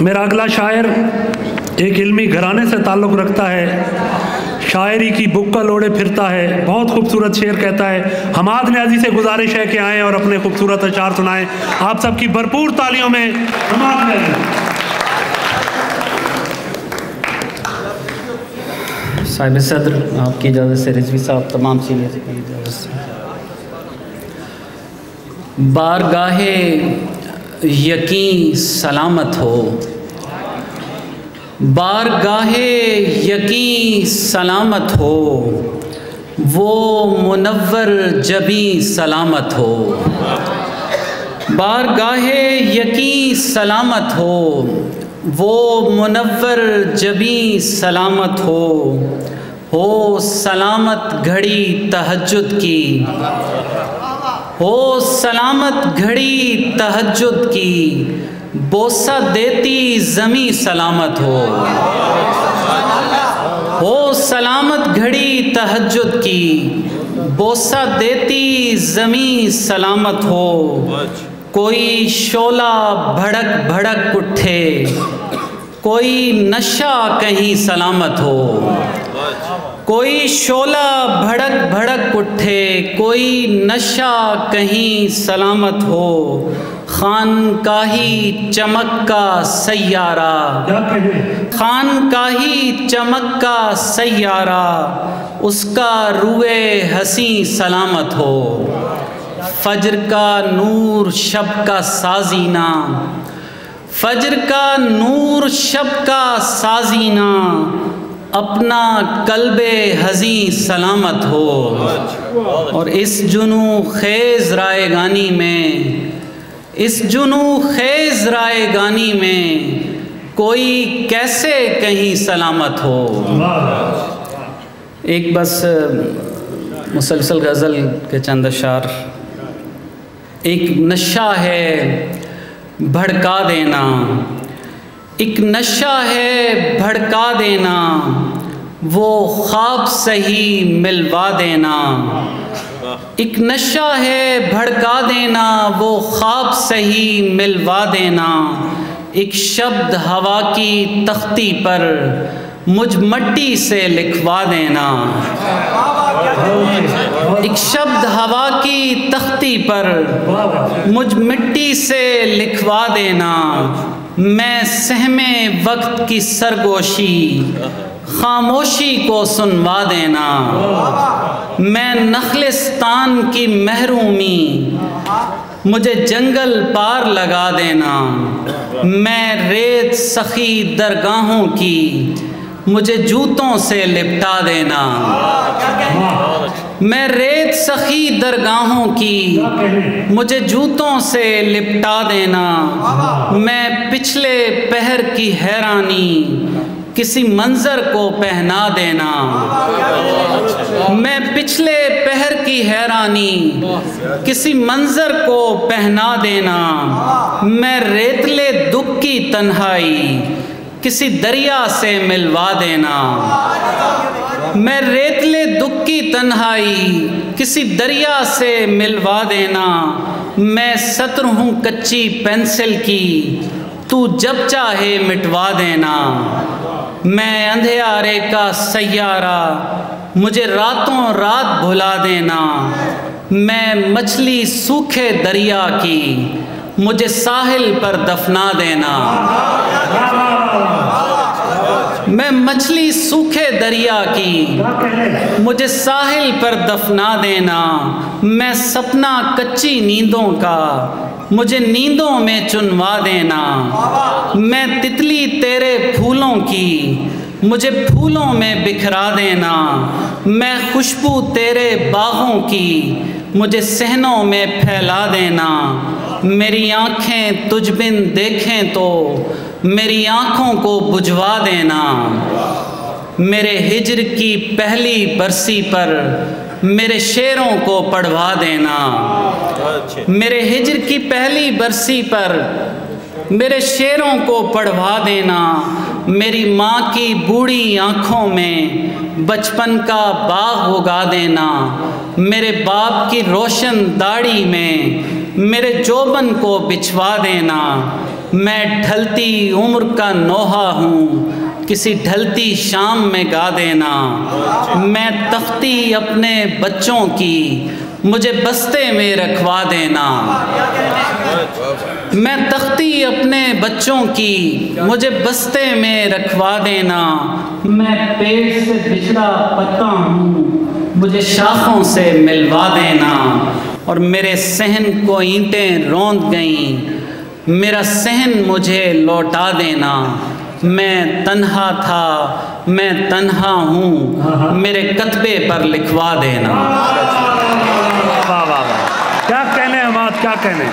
میرا اگلا شاعر ایک علمی گھرانے سے تعلق رکھتا ہے، شاعری کی بکل اوڑے پھرتا ہے، بہت خوبصورت شعر کہتا ہے۔ حماد نیازی سے گزارش ہے کہ آئیں اور اپنے خوبصورت اشعار سنائیں۔ آپ سب کی بھرپور تالیوں میں حماد نیازی۔ صاحب صدر آپ کی اجازت سے، رضوی صاحب تمام سینئر کی اجازت سے، بارگاہ یقین سلامت ہو، بارگاہ یقین سلامت ہو، وہ منور جبیں سلامت ہو، بارگاہ یقین سلامت ہو، وہ منور جبیں سلامت ہو سلامت گھڑی تہجد کی، ہو سلامت گھڑی تہجد کی، بوسہ دیتی زمیں سلامت ہو سلامت گھڑی تہجد کی، بوسہ دیتی زمیں سلامت ہو، کوئی شعلہ بھڑک بھڑک اٹھے، کوئی نشہ کہیں سلامت ہو، کوئی شعلہ بھڑک بھڑک اٹھے، کوئی نشہ کہیں سلامت ہو، خانقاہی چمک کا سیارہ، خانقاہی چمک کا سیارہ، اس کا روئے حسین سلامت ہو، فجر کا نور شب کا سازینہ، فجر کا نور شب کا سازینہ، اپنا قلب حزین سلامت ہو۔ اور اس جنوں خیز رائے گانی میں، اس جنوں خیز رائے گانی میں، کوئی کیسے کہیں سلامت ہو۔ ایک بس مسلسل غزل کے چند اشعار۔ ایک نشہ ہے بھڑکا دینا، ایک نشہ ہے بھڑکا دینا، وہ خواب سہی ملوا دینا، ایک نشہ ہے بھڑکا دینا، وہ خواب سہی ملوا دینا، ایک شبد ہوا کی تختی پر مجھ مٹی سے لکھوا دینا، ایک شبد ہوا کی تختی پر مجھ مٹی سے لکھوا دینا، میں سہم وقت کی سرگوشی خاموشی کو سنوا دینا، میں نخلستان کی محرومی مجھے جنگل پار لگا دینا، میں ریت سخی درگاہوں کی مجھے جوتوں سے لپٹا دینا، میں ریت سخی درگاہوں کی مجھے جوتوں سے لپٹا دینا، میں پچھلے پہر کی حیرانی کسی منظر کو پہنا دینا، میں پچھلے پہر کی حیرانی کسی منظر کو پہنا دینا، میں ریتلے دکھ کی تنہائی کسی دریا سے ملوا دینا، میں ریتلے دکھ کی تنہائی کسی دریا سے ملوا دینا، میں سطر ہوں کچی پینسل کی تو جب چاہے مٹوا دینا، میں اندھیارے کا سیارہ مجھے راتوں رات بھلا دینا، میں مچھلی سوکھے دریا کی مجھے ساحل پر دفنا دینا، میں مچھلی سوکھے دریا کی مجھے ساحل پر دفنا دینا، میں سپنا کچی نیندوں کا مجھے نیندوں میں چنوا دینا، میں تتلی تیرے پھولوں کی مجھے پھولوں میں بکھرا دینا، میں خوشبو تیرے باغوں کی مجھے صحنوں میں پھیلا دینا، میری آنکھیں تجھ بن دیکھیں تو میری آنکھوں کو بجھوا دینا، میرے ہجر کی پہلی برسی پر میرے شعروں کو پڑھوا دینا، میرے ہجر کی پہلی برسی پر میرے شعروں کو پڑھوا دینا، میری ماں کی بوڑھی آنکھوں میں بچپن کا باغ اگا دینا، میرے باپ کی روشن داڑھی میں میرے جوبن کو بچھوا دینا، میں ڈھلتی عمر کا نوحہ ہوں، کسی ڈھلتی شام میں گا دینا۔ میں تختی اپنے بچوں کی، مجھے بستے میں رکھوا دینا۔ میں تختی اپنے بچوں کی، مجھے بستے میں رکھوا دینا۔ میں پیڑ سے بچھڑا پتا ہوں، مجھے شاخوں سے ملوا دینا۔ اور میرے صحن کو اینٹیں روند گئیں، میرا صحن مجھے لوٹا دینا۔ میں تنہا تھا، میں تنہا ہوں، میرے کتبے پر لکھوا دینا۔ واہ واہ واہ، کیا کہنے حماد، کیا کہنے۔